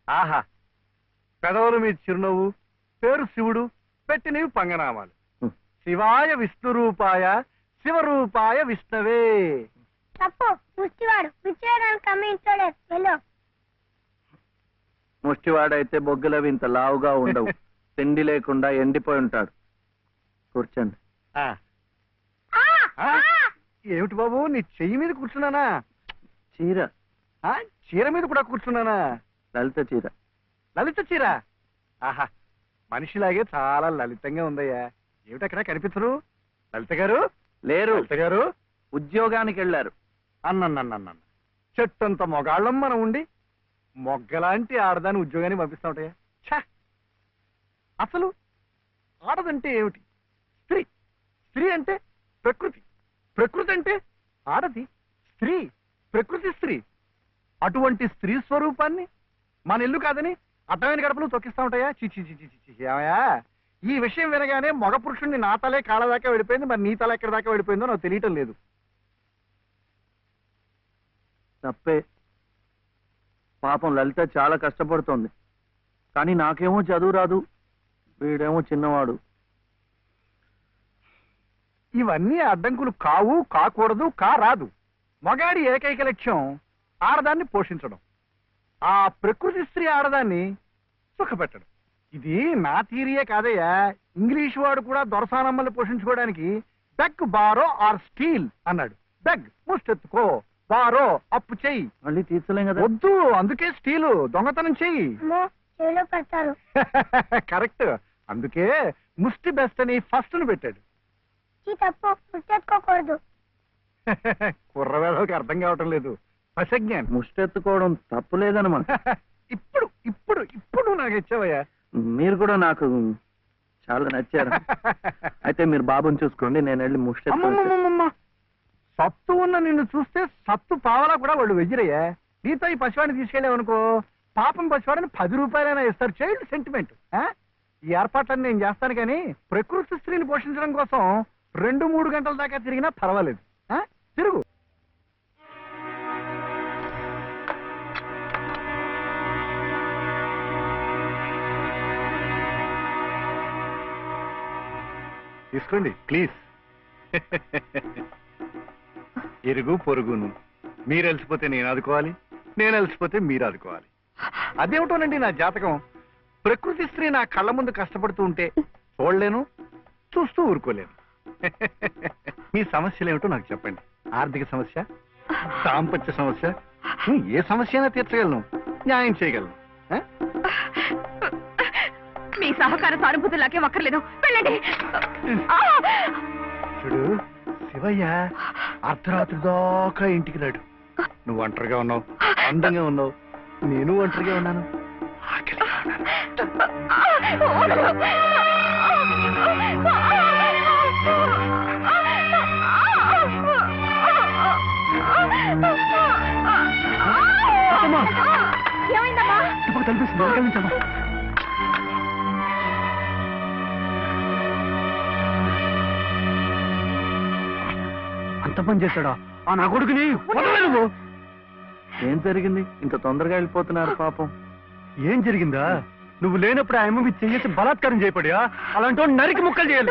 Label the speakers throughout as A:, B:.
A: ఆహా, పెదవుల మీద చిరునవ్వు, పేరు శివుడు, పెట్టినవి పంగనామాలు. శివాయ విష్ణురూపాయ శివరూపాయ విష్ణవే.
B: తప్పు, ముష్టివాడు
C: ముష్టివాడైతే బొగ్గులవి ఇంత లావుగా ఉండవు. తిండి లేకుండా ఎండిపోయి ఉంటాడు. కూర్చోండి.
A: ఏమిటి బాబు, నీ చెయ్యి మీద కూర్చున్నానా?
C: చీర.
A: చీర మీద కూడా కూర్చున్నానా?
C: లలిత చీర.
A: లలిత చీర? ఆహా, మనిషిలాగే చాలా లలితంగా ఉందయ్యా. ఏమిటక్కడ కనిపించరు? లలిత గారు
C: లేరు.
A: లలిత గారు
C: ఉద్యోగానికి వెళ్ళారు.
A: అన్నన్నన్నన్న చెట్టంత మొగాళ్ళం మనం ఉండి మొగ్గలాంటి ఆడదాన్ని ఉద్యోగాన్ని పంపిస్తా ఉంటాయా? ఛా! అసలు ఆడదంటే ఏమిటి? స్త్రీ. స్త్రీ అంటే ప్రకృతి. ప్రకృతి అంటే ఆడది. స్త్రీ, ప్రకృతి స్త్రీ. అటువంటి స్త్రీ స్వరూపాన్ని మన ఇల్లు కాదని అడ్డమైన గడపలు తొక్కిస్తా ఉంటాయా? చిచి చిచి చిచి. ఏమయ్యా, ఈ విషయం వినగానే మగ పురుషుణ్ణి నా తలే కాళ్ళ దాకా వెళ్ళిపోయింది, మరి నీ తల ఎక్కడి దాకా వెళ్ళిపోయిందో నాకు తెలియటం లేదు.
C: తప్పే. పాపం లలిత చాలా కష్టపడుతోంది. కానీ నాకేమో చదువు రాదు, వీడేమో చిన్నవాడు.
A: ఇవన్నీ అడ్డంకులు కావు, కాకూడదు, రాదు. మగాడి ఏకైక లక్ష్యం ఆడదాన్ని పోషించడం, ఆ ప్రకృతి స్త్రీ ఆడదాన్ని సుఖపెట్టడం. ఇది నా థియరీయే కాదయ్యా. ఇంగ్లీష్ వాడు కూడా దొరసానమ్మల్ని పోషించుకోవడానికి బెగ్, బారో ఆర్ స్టీల్ అన్నాడు. బెగ్, ముష్టెత్తుకో, బారో అప్పు చెయ్యి.
C: మళ్ళీ తీర్చలేం కదా.
A: వద్దు, అందుకే స్టీలు, దొంగతనం చెయ్యి. కరెక్ట్. అందుకే ముష్టి బెస్ట్ అని ఫస్ట్ ను పెట్టాడు.
B: తప్పు, ముష్టెత్తుకోకూడదు.
A: కుర్రవేళకి అర్థం కావటం లేదు. పశజ్ఞానం.
C: ముష్టెత్తుకోవడం తప్పు లేదనమాట.
A: ఇప్పుడు ఇప్పుడు ఇప్పుడు నాకు ఇచ్చావయ్యా.
C: మీరు కూడా నాకు చాలా నచ్చారు. అయితే మీరు బాబుని చూసుకోండి, నేను వెళ్ళి ముష్టెత్తు.
A: సత్తు ఉన్న నిన్ను చూస్తే సత్తు పావలా కూడా వాళ్ళు వెజ్జిరయ్యా. నీతో ఈ పసివాడిని తీసుకెళ్ళావనుకో, పాపం పసివాడిని 10 రూపాయలైనా ఇస్తారు. Child sentiment. ఈ ఏర్పాట్లన్నీ నేను చేస్తాను, కానీ ప్రకృతి స్త్రీని పోషించడం కోసం 2-3 గంటల దాకా తిరిగినా పర్వాలేదు. తిరుగు. తీసుకోండి ప్లీజ్. ఇరుగు పొరుగును. మీరు అలసిపోతే నేను ఆదుకోవాలి, నేను అలసిపోతే మీరు ఆదుకోవాలి. అదేమిటోనండి నా జాతకం. ప్రకృతి స్త్రీ నా కళ్ళ ముందు కష్టపడుతూ ఉంటే చూడలేను, చూస్తూ ఊరుకోలేను. మీ సమస్యలు ఏమిటో నాకు చెప్పండి. ఆర్థిక సమస్య, దాంపత్య సమస్య, ఏ సమస్య అయినా తీర్చగలను, న్యాయం చేయగలను.
D: మీ సహకార సానుభూతి నాకే ఒక్కర్లేదు. వెళ్ళండి.
A: చూడు శివయ్య అర్ధరాత్రి దాకా ఇంటికి రాడు. నువ్వు ఒంటరిగా ఉన్నావు, అందంగా ఉన్నావు, నేను ఒంటరిగా ఉన్నాను, ఆకలిగా
D: ఏమైందమ్మా?
A: కనిపిస్తుంది. అంత పని చేశాడా ఆ నా కొడుకుని? వదలవు.
C: ఏం జరిగింది? ఇంత తొందరగా వెళ్ళిపోతున్నారు పాపం.
A: ఏం జరిగిందా? నువ్వు లేనప్పుడు ఆ అమ్మ చెయ్యేసి బలాత్కారం చేయబడియా? అలాంటి నరికి ముక్కలు చేయాలి.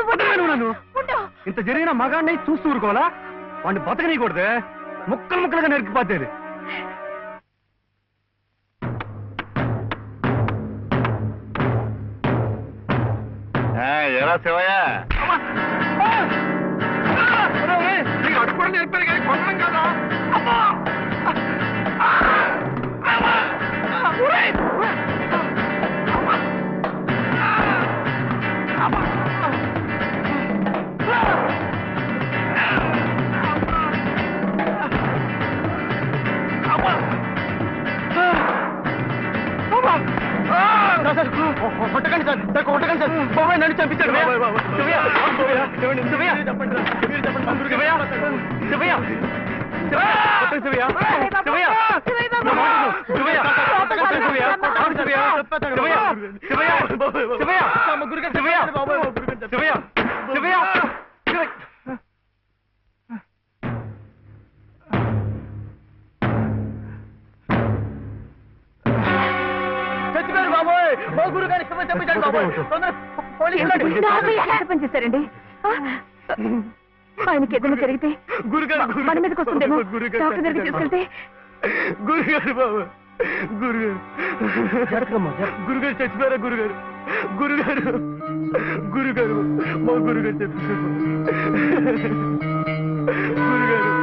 A: నన్ను ఇంత జరిగిన మగాన్ని చూస్తూ ఊరుకోవాలా? వాడిని బతకనీయకూడదే, ముక్కలు ముక్కలుగా నరికిపోతేది. ఎలా శివయ్య అడుగు నేర్పారు కానీ కొట్టడం కదా. కొట్టకండి సార్, కొట్టకండి సార్. బాబాయ్ నన్ను చంపించాడు.
C: బాబోయ్ మా గురుగారి క్షమ చెప్పించండి బాబోయ్ తొందరగా పోలీసులు రండి.
D: ఎంత పని చేశారండి ఆయనకి ఏదైనా జరిగితే మన మీదకి వస్తుందేమో డాక్టర్ దగ్గరికి తీసుకెళ్తే
A: గురుగారు బాబు గురుగారు గురుగారు చచ్చిపోయారా గురుగారు గురుగారు గురుగారు మా గురుగారు చచ్చిపోయారు గురుగారు